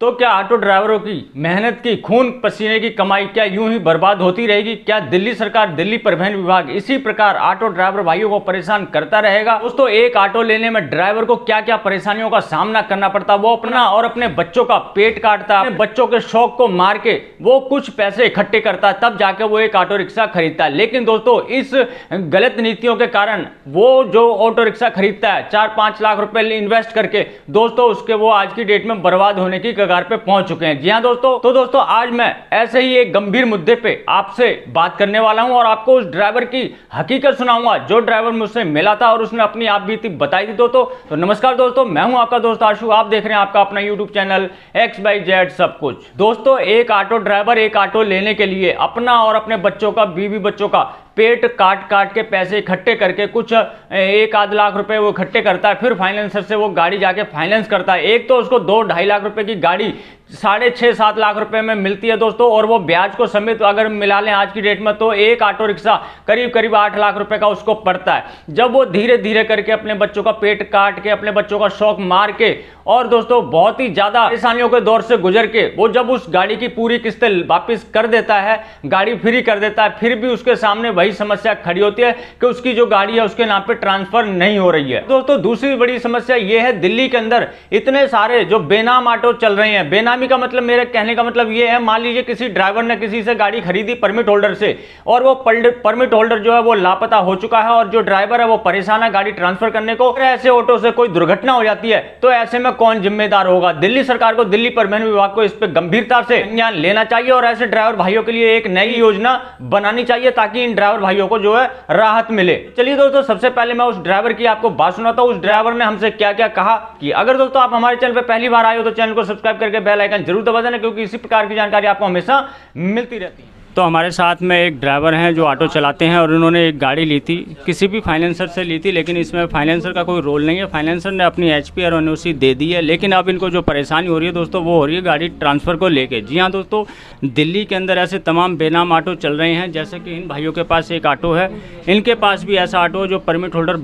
तो क्या ऑटो ड्राइवरों की मेहनत की खून पसीने की कमाई क्या यूं ही बर्बाद होती रहेगी? क्या दिल्ली सरकार, दिल्ली परिवहन विभाग इसी प्रकार ऑटो ड्राइवर भाइयों को परेशान करता रहेगा? दोस्तों, एक ऑटो लेने में ड्राइवर को क्या क्या परेशानियों का सामना करना पड़ता, वो अपना और अपने बच्चों का पेट काटता, अपने बच्चों के शौक को मार के वो कुछ पैसे इकट्ठे करता, तब जाके वो एक ऑटो रिक्शा खरीदता है। लेकिन दोस्तों, इस गलत नीतियों के कारण वो जो ऑटो रिक्शा खरीदता है 4-5 लाख रुपए इन्वेस्ट करके, दोस्तों उसके वो आज की डेट में बर्बाद होने की कगार पे पहुंच चुके हैं। जी हां दोस्तों, तो दोस्तों आज मैं ऐसे ही एक गंभीर मुद्दे पे आपसे बात करने वाला हूं और आपको उस ड्राइवर की हकीकत सुनाऊंगा जो ड्राइवर मुझसे मिला था और उसने अपनी आप बीती बताई थी। तो नमस्कार दोस्तों, मैं हूं आपका दोस्त आशु, आप देख रहे हैं आपका अपना यूट्यूब चैनल XYZ सब कुछ। दोस्तों, एक ऑटो ड्राइवर एक ऑटो लेने के लिए अपना और अपने बच्चों का, बीवी बच्चों का पेट काट काट के पैसे इकट्ठे करके कुछ 1-आध लाख रुपए वो इकट्ठे करता है, फिर फाइनेंसर से वो गाड़ी जाके फाइनेंस करता है। एक तो उसको 2-2.5 लाख रुपए की गाड़ी 6.5-7 लाख रुपए में मिलती है दोस्तों, और वो ब्याज को समेत अगर मिला लें आज की डेट में तो एक ऑटो रिक्शा करीब 8 लाख रुपए का उसको पड़ता है। जब वो धीरे धीरे करके अपने बच्चों का पेट काट के, अपने बच्चों का शौक मार के और दोस्तों बहुत ही ज्यादा परेशानियों के दौर से गुजर के वो जब उस गाड़ी की पूरी किस्तें वापिस कर देता है, गाड़ी फ्री कर देता है, फिर भी उसके सामने वही समस्या खड़ी होती है कि उसकी जो गाड़ी है उसके नाम पे ट्रांसफर नहीं हो रही है। दोस्तों, दूसरी बड़ी समस्या यह है, दिल्ली के अंदर इतने सारे जो बेनाम ऑटो चल रहे हैं। बेनामी का मतलब, मेरे कहने का मतलब यह है, मान लीजिए किसी ड्राइवर ने किसी से गाड़ी खरीदी परमिट होल्डर से, और वो परमिट होल्डर जो है वो लापता हो चुका है और जो ड्राइवर है वो परेशान है गाड़ी ट्रांसफर करने को। ऐसे ऑटो से कोई दुर्घटना हो जाती है तो ऐसे में कौन जिम्मेदार होगा? दिल्ली सरकार को, दिल्ली परिवहन विभाग को इस पर गंभीरता से संज्ञान लेना चाहिए और ऐसे ड्राइवर भाइयों के लिए एक नई योजना बनानी चाहिए ताकि इन ड्राइवर भाइयों को जो है राहत मिले। चलिए दोस्तों, सबसे पहले मैं उस ड्राइवर की आपको बात सुनाता हूं, उस ड्राइवर ने हमसे क्या क्या कहा। कि अगर दोस्तों आप हमारे चैनल पर पहली बार आए हो तो चैनल को सब्सक्राइब करके बेल आइकन जरूर दबा देना, क्योंकि इसी प्रकार की जानकारी आपको हमेशा मिलती रहती है। तो हमारे साथ में एक ड्राइवर हैं जो ऑटो चलाते हैं और उन्होंने एक गाड़ी ली थी, किसी भी फाइनेंसर से ली थी, लेकिन इसमें फाइनेंसर का कोई रोल नहीं है। फाइनेंसर ने अपनी HP और NOC दे दी है, लेकिन अब इनको जो परेशानी हो रही है दोस्तों वो हो रही है गाड़ी ट्रांसफ़र को लेके। जी हाँ दोस्तों, दिल्ली के अंदर ऐसे तमाम बेनाम ऑटो चल रहे हैं, जैसे कि इन भाइयों के पास एक ऑटो है, इनके पास भी ऐसा ऑटो है जो परमिट होल्डर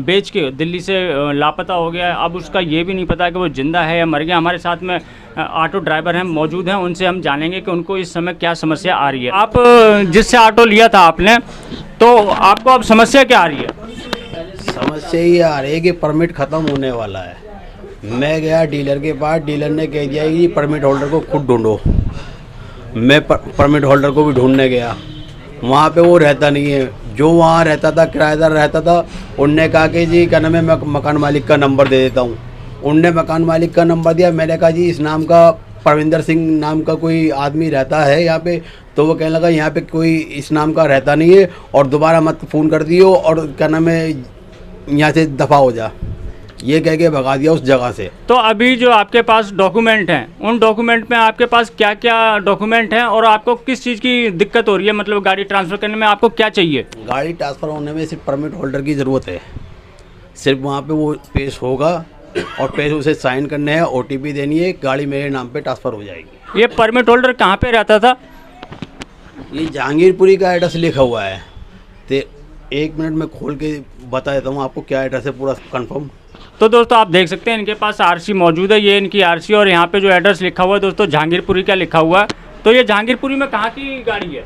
बेच के दिल्ली से लापता हो गया है। अब उसका ये भी नहीं पता कि वो जिंदा है या मर गया। हमारे साथ में ऑटो ड्राइवर हैं, मौजूद हैं, उनसे हम जानेंगे कि उनको इस समय क्या समस्या आ रही है। आप जिससे ऑटो लिया था आपने, तो आपको अब समस्या क्या आ रही है? समस्या ये आ रही है कि परमिट ख़त्म होने वाला है। मैं गया डीलर के पास, डीलर ने कह दिया कि परमिट होल्डर को खुद ढूंढो। मैं परमिट होल्डर को भी ढूंढने गया, वहाँ पे वो रहता नहीं है। जो वहाँ रहता था, किराएदार रहता था, उनने कहा कि जी क्या नाम है, मैं मकान मालिक का नंबर दे देता हूँ। उनने मकान मालिक का नंबर दिया। मैंने कहा जी इस नाम का, परविंदर सिंह नाम का कोई आदमी रहता है यहाँ पे? तो वो कहने लगा यहाँ पे कोई इस नाम का रहता नहीं है और दोबारा मत फ़ोन कर दियो और क्या नाम है, यहाँ से दफ़ा हो जा। ये कह के भगा दिया उस जगह से। तो अभी जो आपके पास डॉक्यूमेंट हैं, उन डॉक्यूमेंट में आपके पास क्या क्या डॉक्यूमेंट हैं और आपको किस चीज़ की दिक्कत हो रही है? मतलब गाड़ी ट्रांसफ़र करने में आपको क्या चाहिए? गाड़ी ट्रांसफ़र होने में सिर्फ परमिट होल्डर की ज़रूरत है। सिर्फ वहाँ पे वो पेश होगा और पेश उसे साइन करने हैं, OTP देनी है, गाड़ी मेरे नाम पे ट्रांसफ़र हो जाएगी। ये परमिट होल्डर कहाँ पे रहता था? ये जहांगीरपुरी का एड्रेस लिखा हुआ है। तो 1 मिनट में खोल के बता देता हूँ आपको क्या एड्रेस है पूरा कंफर्म। तो दोस्तों आप देख सकते हैं इनके पास RC मौजूद है, ये इनकी RC, और यहाँ पे जो एड्रेस लिखा हुआ है दोस्तों जहांगीरपुरी का लिखा हुआ है। तो ये जहांगीरपुरी में कहाँ की गाड़ी है?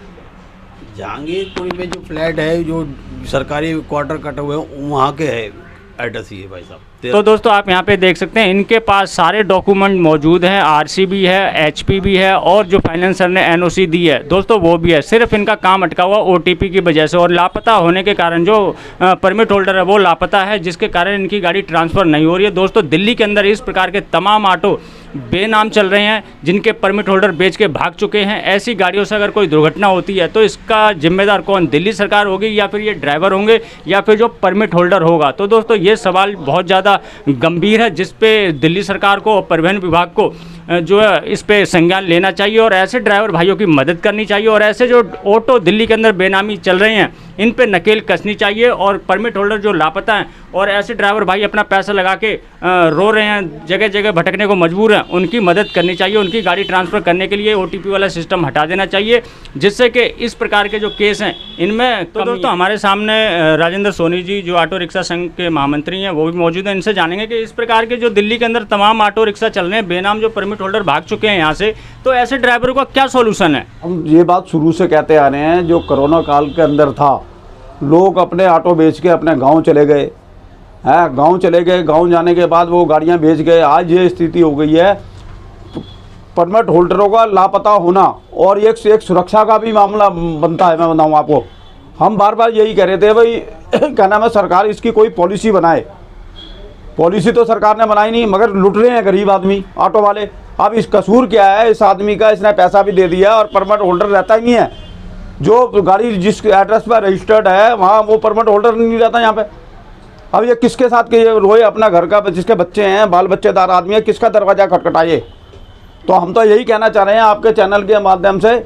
जहांगीरपुरी में जो फ्लैट है, जो सरकारी क्वार्टर कटे हुए हैं, वहाँ के है एड्रेस ही है भाई साहब। तो दोस्तों आप यहाँ पे देख सकते हैं इनके पास सारे डॉक्यूमेंट मौजूद हैं, RC भी है, HP भी है, और जो फाइनेंसर ने NOC दी है दोस्तों वो भी है। सिर्फ इनका काम अटका हुआ OTP की वजह से, और लापता होने के कारण जो परमिट होल्डर है वो लापता है, जिसके कारण इनकी गाड़ी ट्रांसफ़र नहीं हो रही है। दोस्तों, दिल्ली के अंदर इस प्रकार के तमाम ऑटो बेनाम चल रहे हैं जिनके परमिट होल्डर बेच के भाग चुके हैं। ऐसी गाड़ियों से अगर कोई दुर्घटना होती है तो इसका जिम्मेदार कौन? दिल्ली सरकार होगी या फिर ये ड्राइवर होंगे या फिर जो परमिट होल्डर होगा? तो दोस्तों ये सवाल बहुत ज़्यादा गंभीर है, जिस पे दिल्ली सरकार को, परिवहन विभाग को जो है इस पे संज्ञान लेना चाहिए और ऐसे ड्राइवर भाइयों की मदद करनी चाहिए। और ऐसे जो ऑटो दिल्ली के अंदर बेनामी चल रहे हैं इन पे नकेल कसनी चाहिए और परमिट होल्डर जो लापता हैं और ऐसे ड्राइवर भाई अपना पैसा लगा के रो रहे हैं, जगह जगह भटकने को मजबूर हैं, उनकी मदद करनी चाहिए। उनकी गाड़ी ट्रांसफ़र करने के लिए OTP वाला सिस्टम हटा देना चाहिए, जिससे कि इस प्रकार के जो केस हैं इनमें तो दोस्तों हमारे सामने राजेंद्र सोनी जी जो ऑटो रिक्शा संघ के महामंत्री हैं वो भी मौजूद हैं। इनसे जानेंगे कि इस प्रकार के जो दिल्ली के अंदर तमाम ऑटो रिक्शा चल रहे हैं, बेनाम जो परमिट होल्डर भाग चुके हैं यहाँ से, तो ऐसे ड्राइवरों का क्या सॉल्यूशन है? हम ये बात शुरू से कहते आ रहे हैं, जो कोरोना काल के अंदर था, लोग अपने ऑटो बेच के अपने गांव चले गए हैं, गांव चले गए, गांव जाने के बाद वो गाड़ियां बेच गए। आज ये स्थिति हो गई है, परमिट होल्डरों का लापता होना और एक सुरक्षा का भी मामला बनता है। मैं बताऊँ आपको, हम बार बार यही कह रहे थे भाई क्या नाम है, सरकार इसकी कोई पॉलिसी बनाए। पॉलिसी तो सरकार ने बनाई नहीं, मगर लुट रहे हैं गरीब आदमी ऑटो वाले। अब इस कसूर क्या है इस आदमी का, इसने पैसा भी दे दिया और परमिट होल्डर रहता ही नहीं है। जो गाड़ी जिस एड्रेस पर रजिस्टर्ड है वहाँ वो परमिट होल्डर नहीं रहता यहाँ पे। अब ये किसके साथ के ये रोए अपना घर का, जिसके बच्चे हैं, बाल बच्चेदार आदमी है, किसका दरवाज़ा खटखटाए। तो हम तो यही कहना चाह रहे हैं आपके चैनल के माध्यम से,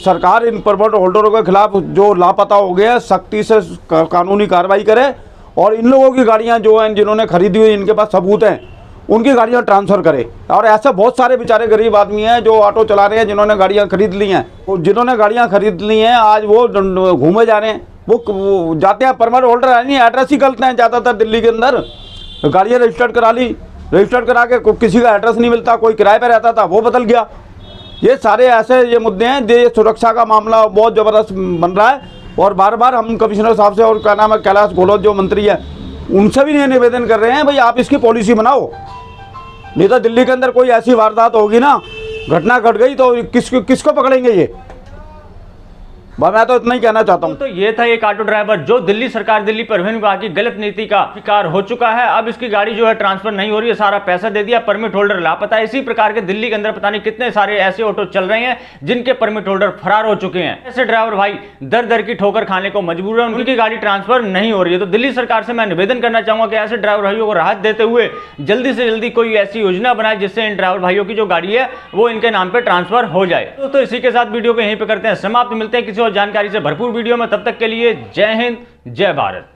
सरकार इन परमिट होल्डरों के खिलाफ जो लापता हो गया सख्ती से कानूनी कार्रवाई करे और इन लोगों की गाड़ियाँ जो हैं जिन्होंने खरीदी हुई, इनके पास सबूत हैं, उनकी गाड़ियाँ ट्रांसफ़र करे। और ऐसे बहुत सारे बेचारे गरीब आदमी हैं जो ऑटो चला रहे हैं, जिन्होंने गाड़ियाँ खरीद ली हैं, और जिन्होंने गाड़ियाँ खरीद ली हैं आज वो घूमे जा रहे हैं, वो जाते हैं परमिट होल्डर है नहीं, एड्रेस ही गलत हैं ज़्यादातर दिल्ली के अंदर। गाड़ियाँ रजिस्टर्ड करा ली, रजिस्टर्ड करा के किसी का एड्रेस नहीं मिलता, कोई किराए पर रहता था वो बदल गया। ये सारे ऐसे ये मुद्दे हैं, ये सुरक्षा का मामला बहुत ज़बरदस्त बन रहा है। और बार बार हम कमिश्नर साहब से और क्या नाम है कैलाश गहलोत जो मंत्री है, उनसे भी ये निवेदन कर रहे हैं भाई आप इसकी पॉलिसी बनाओ, नहीं तो दिल्ली के अंदर कोई ऐसी वारदात होगी ना, घटना घट गई तो किसको पकड़ेंगे ये। मैं तो इतना ही कहना चाहता हूँ। तो ये था एक ऑटो ड्राइवर जो दिल्ली सरकार, दिल्ली परिवहन विभाग की गलत नीति का शिकार हो चुका है। अब इसकी गाड़ी जो है ट्रांसफर नहीं हो रही है, सारा पैसा दे दिया, परमिट होल्डर लापता है। इसी प्रकार के दिल्ली के अंदर पता नहीं कितने सारे ऐसे ऑटो चल रहे हैं जिनके परमिट होल्डर फरार हो चुके हैं। ऐसे ड्राइवर भाई दर दर की ठोकर खाने को मजबूर है, उनकी गाड़ी ट्रांसफर नहीं हो रही है। तो दिल्ली सरकार से मैं निवेदन करना चाहूंगा कि ऐसे ड्राइवर भाइयों को राहत देते हुए जल्दी से जल्दी कोई ऐसी योजना बनाए जिससे इन ड्राइवर भाइयों की जो गाड़ी है वो इनके नाम पे ट्रांसफर हो जाए। तो इसी के साथ वीडियो को यहीं पे करते हैं समाप्त। मिलते हैं किसी और जानकारी से भरपूर वीडियो में, तब तक के लिए जय हिंद, जय भारत।